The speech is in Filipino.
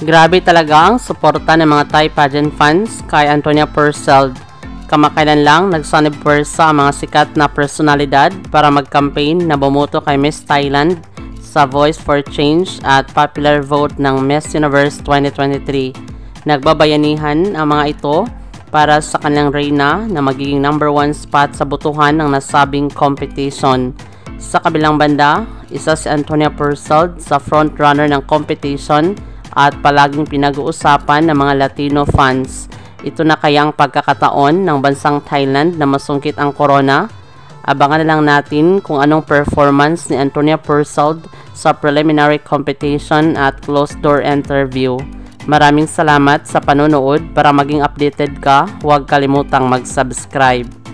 Grabe talaga ang suporta ng mga Thai pageant fans kay Antonia Purcell. Kamakailan lang nagsanib pwersa ang mga sikat na personalidad para mag-campaign na bumoto kay Miss Thailand sa Voice for Change at popular vote ng Miss Universe 2023. Nagbabayanihan ang mga ito para sa kanilang reyna na magiging number 1 spot sa botohan ng nasabing competition. Sa kabilang banda, isa si Antonia Purcell sa frontrunner ng competition at palaging pinag-uusapan ng mga Latino fans. Ito na kaya ang pagkakataon ng bansang Thailand na masungkit ang corona? Abangan na lang natin kung anong performance ni Antonia Purcell sa preliminary competition at closed-door interview. Maraming salamat sa panonood. Para maging updated ka, huwag kalimutang mag-subscribe.